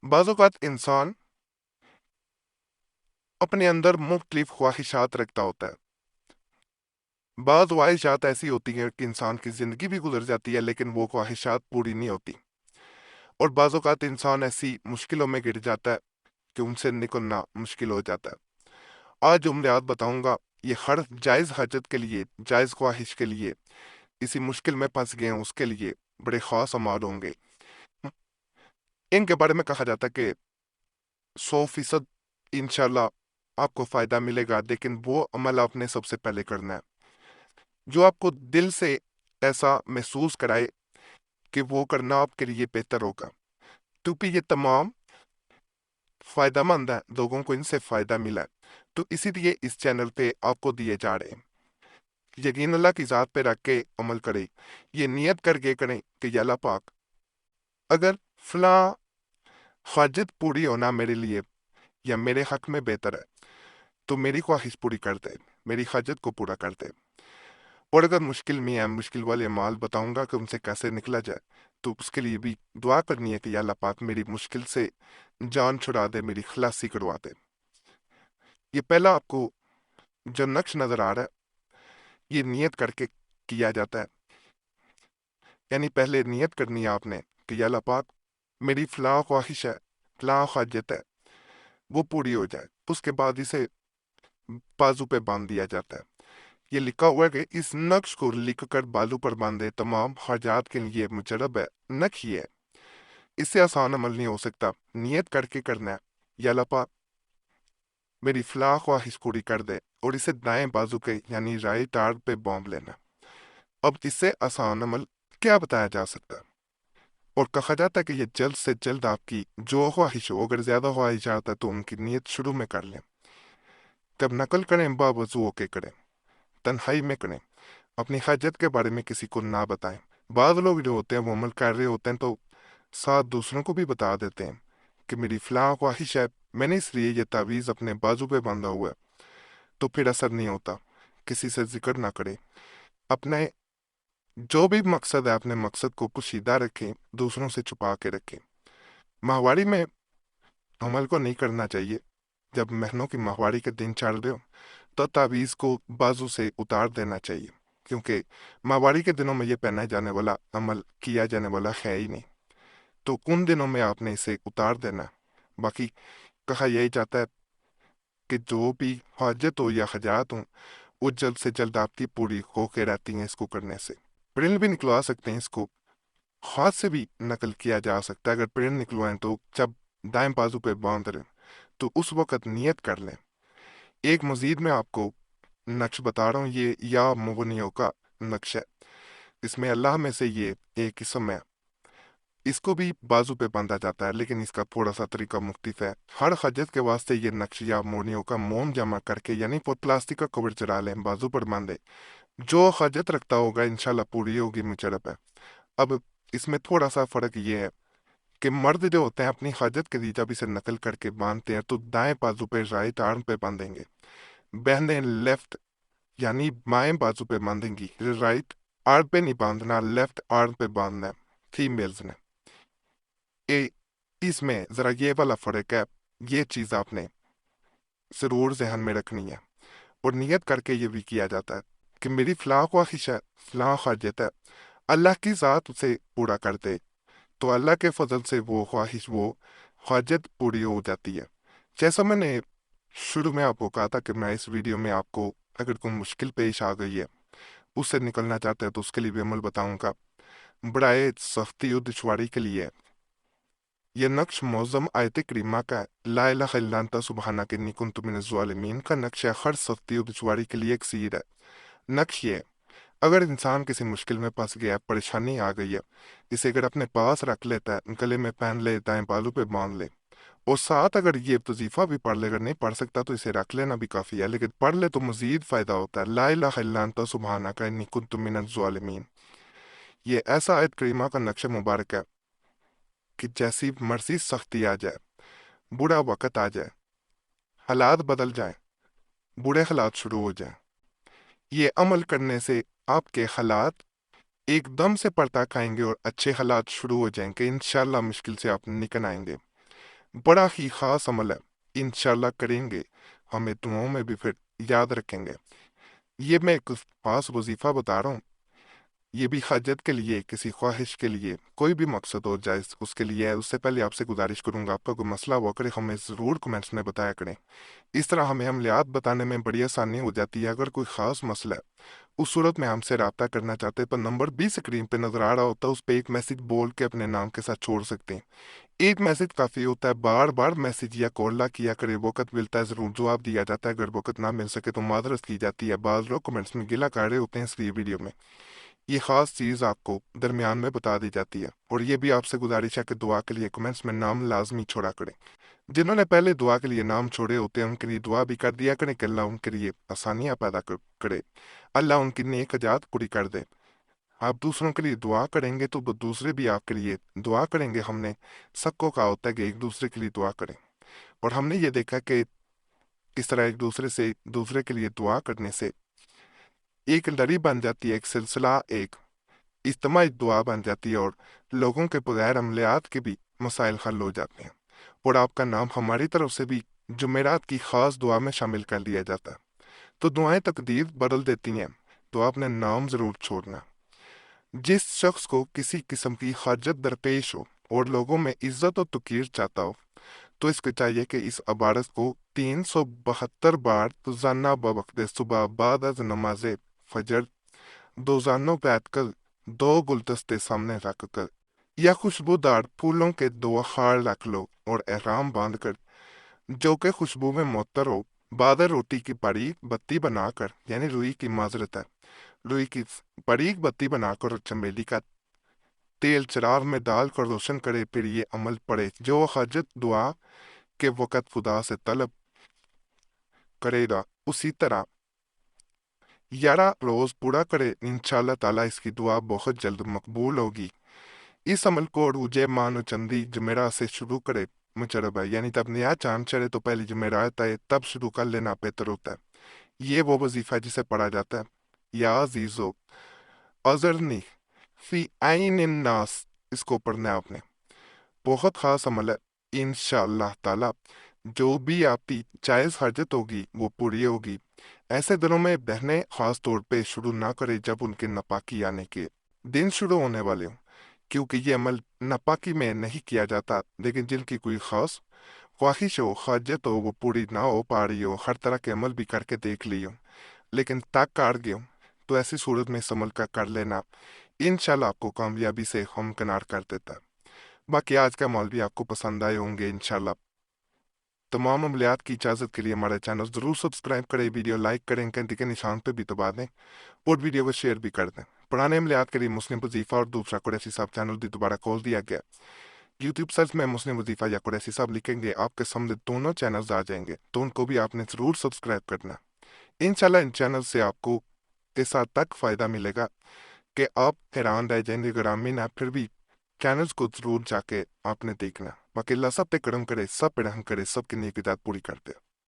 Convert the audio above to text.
بعض औक़ात इंसान अपने अंदर मुख्तलिफ ख्वाहिशात रखता होता है। बाद ख्वाहिशात ऐसी होती हैं कि इंसान की ज़िंदगी भी गुजर जाती है लेकिन वो ख्वाहिशात पूरी नहीं होती। और बाज़ औक़ात इंसान ऐसी मुश्किलों में गिर जाता है कि उनसे निकलना मुश्किल हो जाता है। आज जो बुनियाद बताऊंगा ये हर जायज़ हाजत के लिए, जायज़ ख्वाहिश के लिए, इसी मुश्किल में फंस गए हैं उसके लिए बड़े ख़ास अमाल होंगे। इनके बारे में कहा जाता है कि 100% इंशाल्लाह आपको फ़ायदा मिलेगा, लेकिन वो अमल आपने सबसे पहले करना है जो आपको दिल से ऐसा महसूस कराए कि वो करना आपके लिए बेहतर होगा, क्योंकि ये तमाम फ़ायदेमंद है, लोगों को इनसे फ़ायदा मिला है। तो इसीलिए इस चैनल पे आपको दिए जा रहे हैं। यकीन अल्लाह की ज़ात पे रख के अमल करें, ये नियत करके करें कि या अल्लाह पाक अगर फला हाजत पूरी होना मेरे लिए या मेरे हक में बेहतर है तो मेरी ख्वाहिश पूरी कर दे, मेरी हाजत को पूरा कर दे। और अगर मुश्किल में है, मुश्किल वाले माल बताऊंगा कि उनसे कैसे निकला जाए, तो उसके लिए भी दुआ करनी है कि या अल्लाह पाक मेरी मुश्किल से जान छुड़ा दे, मेरी खलासी करवा दे। ये पहला आपको जो नक्श नजर आ रहा है ये नियत करके किया जाता है। यानी पहले नियत करनी है आपने कि या अल्लाह पाक मेरी फलाह ख्वाहिश है, फलाह हाजत है, वो पूरी हो जाए। उसके बाद इसे बाजू पे बांध दिया जाता है। ये लिखा हुआ है कि इस नक्श को लिख कर बाजू पर बांधे, तमाम हाजात के लिए मुजरब है, नक्श ये है, इससे आसान अमल नहीं हो सकता। नियत करके करना है या अल्लाह पाक मेरी फलाह ख्वाहिश पूरी कर दे, और इसे दाएं बाजू के यानी राइट आर्म पे बांध लेना। अब इससे आसान अमल क्या बताया जा सकता है? और कहा जाता है कि ये जल्द से जल्द आपकी जो ख्वाहिश हो, अगर ज्यादा ख्वाहिशात है तो उनकी नियत शुरू में कर लें। तब नकल करें, बावजू होके करें, तन्हाई में करें, अपनी हाजत के बारे में किसी को ना बताएं। बाद लोग जो होते हैं वो अमल कर रहे होते हैं तो साथ दूसरों को भी बता देते हैं कि मेरी फलाह ख्वाहिश है, मैंने इसलिए ये तावीज़ अपने बाजू पे बांधा हुआ है। तो फिर असर नहीं होता। किसी से जिक्र ना करें। अपने जो भी मकसद है अपने मकसद को पोशीदा रखें, दूसरों से छुपा के रखें। माहवारी में अमल को नहीं करना चाहिए। जब महीनों की माहवारी के दिन चल रहे हो तो तावीज़ को बाजू से उतार देना चाहिए, क्योंकि माहवारी के दिनों में ये पहना जाने वाला अमल किया जाने वाला है ही नहीं। तो उन दिनों में आपने इसे उतार देना। बाकी कहा यही जाता है कि जो भी हाजत हो या हजात हो वो जल्द से जल्द आपकी पूरी होके रहती हैं इसको करने से। प्रिंट भी निकलवा सकते हैं, इसको हाथ से भी नकल किया जा सकता है। अगर प्रिंट निकलवाएं तो जब दाएं बाजू पे बांध रहे तो उस वक्त नियत कर लें। एक मजीद मैं आपको नक्श बता रहा हूँ, ये या मुगनियों का नक्श है। इसमें अल्लाह में से ये एक किस्म है, इसको भी बाजू पे बांधा जाता है लेकिन इसका थोड़ा सा तरीका मुख्तलिफ है। हर हजत के वास्ते ये नक्श या मोनियों का मोम जमा करके यानी प्लास्टिक का कवर चढ़ा लें, बाजू पर बांधे। जो हजत रखता होगा इंशाल्लाह पूरी होगी, मुशर्रफ है। अब इसमें थोड़ा सा फर्क ये है कि मर्द जो होते हैं अपनी हाजत के लिए जब इसे नकल करके बांधते हैं तो दाएं बाजू पे राइट आर्म पे बांधेंगे, बहनें लेफ्ट यानी बाएं बाजू पे बांधेंगी, राइट आर्म पे नहीं बांधना, लेफ्ट आर्म पे बांधना है फीमेल्स ने। ये इसमें जरा ये वाला फर्क है, ये चीज आपने जरूर जहन में रखनी है। और नियत करके ये भी किया जाता है कि मेरी फलाह ख्वाहिश है, फलाह हाजत है, अल्लाह की ज़ात उसे पूरा कर दे, तो अल्लाह के फजल से वो ख्वाहिश, वो हाजत पूरी हो जाती है। जैसा मैंने शुरू में आपको कहा था कि मैं इस वीडियो में आपको अगर कोई मुश्किल पेश आ गई है, उससे निकलना चाहते हैं तो उसके लिए भी अमल बताऊंगा। बड़ाए सख्ती और दुश्वारी के लिए यह नक्श मौज़म आयत करीमा का है। ला इलाहा इल्ला अंता सुब्हानक इन्नी कुन्तु मिनज़ ज़ालिमीन का नक्श है। हर सख्ती और दुश्वारी के लिए एक सीर है। नक्श ये है, अगर इंसान किसी मुश्किल में फंस गया है, परेशानी आ गई है, इसे अगर अपने पास रख लेता है, गले में पहन ले, दाएं बालू पे बांध ले, और साथ अगर ये तजीफा भी पढ़ ले, अगर नहीं पढ़ सकता तो इसे रख लेना भी काफ़ी है, लेकिन पढ़ ले तो मजीद फ़ायदा होता है। ला इलाहा इल्ला अंता सुब्हानक इन्नी कुन्तु मिनज़ ज़ालिमीन, ये ऐसा आयत करीमा का नक्श मुबारक है कि जैसी मर्जी सख्ती आ जाए, बुरा वक्त आ जाए, हालात बदल जाए, बुरे हालात शुरू हो जाए, ये अमल करने से आपके हालात एकदम से पर्दा खाएंगे और अच्छे हालात शुरू हो जाएंगे। इंशाल्लाह मुश्किल से आप निकल आएंगे। बड़ा ही ख़ास अमल है, इंशाल्लाह करेंगे, हमें दुआओं में भी फिर याद रखेंगे। ये मैं एक ख़ास वजीफ़ा बता रहा हूँ, ये भी हाजत के लिए, किसी ख्वाहिश के लिए, कोई भी मकसद हो जाए उसके लिए है। उससे पहले आपसे गुजारिश करूंगा, आपका कोई मसला हुआ करे हमें ज़रूर कमेंट्स में बताया करें। इस तरह हमें अमलियात बताने में बड़ी आसानी हो जाती है। अगर कोई ख़ास मसला है, उस सूरत में हमसे रब्ता करना चाहते हैं, पर नंबर भी स्क्रीन पे नज़र आ रहा होता है, उस पर एक मैसेज बोल के अपने नाम के साथ छोड़ सकते हैं। एक मैसेज काफ़ी होता है, बार बार मैसेज या कॉल ना किया करे। वक़्त मिलता है ज़रूर जवाब दिया जाता है, अगर वक़्त ना मिल सके तो मादरत की जाती है। बाज़ लोग कमेंट्स में गिला कर रहे होते हैं इस वीडियो में, ये ख़ास चीज़ आपको दरमियान में बता दी जाती है। और ये भी आपसे गुजारिश है कि दुआ के लिए कमेंट्स में नाम लाजमी छोड़ा करें। जिन्होंने पहले दुआ के लिए नाम छोड़े होते हैं उनके लिए दुआ भी कर दिया करें कि अल्लाह उनके लिए आसानियाँ पैदा करे, अल्लाह उनकी नेक हजात पूरी कर दे। आप दूसरों के लिए दुआ करेंगे तो वो दूसरे भी आपके लिए दुआ करेंगे। हमने सबको कहा होता है कि एक दूसरे के लिए दुआ करें, और हमने ये देखा कि किस तरह एक दूसरे से दूसरे के लिए दुआ करने से एक लड़ी बन जाती है, एक सिलसिला, एक इज्तिमाई दुआ बन जाती है, और लोगों के बगैर अमलियात के भी मसाइल हल हो जाते हैं। और आपका नाम हमारी तरफ से भी जुमेरात की खास दुआ में शामिल कर लिया जाता है। तो दुआएं तकदीर बदल देती हैं, तो आपने नाम जरूर छोड़ना। जिस शख्स को किसी किस्म की हाजत दरपेश हो और लोगों में इज्जत और तकीर चाहता हो, तो इसको चाहिए कि इस इबारत को 372 बार रोजाना बवक्त सुबह बाद अज नमाज फजर दोजानों बैठ कर दो गुलदस्ते सामने रख कर या खुशबूदार फूलों के दो हार रख लो और एहराम बांध कर, जो कि खुशबू में मुअत्तर हो, बादर रोटी की बारीक बत्ती बनाकर, यानी रुई की माजरत है, रुई की बारीक बत्ती बनाकर और चमेली का तेल चिराग में डालकर रोशन करे, फिर ये अमल पड़े जो हाजत दुआ के वक़्त खुदा से तलब करेगा, उसी तरह 11 रोज पूरा करे, इंशाल्लाह ताला इसकी दुआ बहुत जल्द मकबूल होगी। इस अमल को रूजे मानो चंदी जुमेरा से शुरू करे मुजरब है, यानी तब नया चांद चढ़े तो पहली जुमेरात आए तब शुरू कर लेना बेहतर होता है। ये वो वजीफा जिसे पढ़ा जाता है, या अजीजो अजरनी फी आइन नास, इसको पढ़ना है आपने। बहुत खास अमल है, इंशाअल्लाह ताला जो भी आपकी जायज़ हाजत होगी वो पूरी होगी। ऐसे दिनों में बहनें खास तौर पे शुरू ना करें जब उनके नापाकी आने के दिन शुरू होने वाले हों, क्योंकि ये अमल नापाकी में नहीं किया जाता। लेकिन जिनकी कोई खास ख्वाहिश हो, हाजत हो, वो पूरी ना हो पा रही हो, हर तरह के अमल भी करके देख ली हो लेकिन तक काट गए हो, तो ऐसी सूरत में इस अमल का कर लेना इंशाल्लाह आपको कामयाबी से हमकिनार कर देता है। बाकी आज का अमल भी आपको पसंद आए होंगे इंशाल्लाह। तमाम अमलियात की इजाज़त के लिए हमारे चैनल ज़रूर सब्सक्राइब करें, वीडियो लाइक करें, घंटी के निशान पे भी दबा दें और वीडियो को शेयर भी कर दें। पुराने अमलियात के लिए मुस्लिम वजीफ़ा और दूसरा कुरैशी साहब चैनल भी दोबारा खोल दिया गया। यूट्यूब सर्च में मुस्लिम वजीफ़ा या कुरैशी साहब लिखेंगे, आपके सामने दोनों चैनल्स आ जाएंगे, तो उनको भी आपने ज़रूर सब्सक्राइब करना। इंशाल्लाह इन चैनल से आपको के साथ तक फ़ायदा मिलेगा कि आप हैरान रह जाएंगे। ग्रामीण है फिर भी चैनल्स को जरूर जाके आपने देखना। बाकी अल्लाह सब पे करम करे, सब पे रहम करे, सबकी नेक इजात पूरी करते।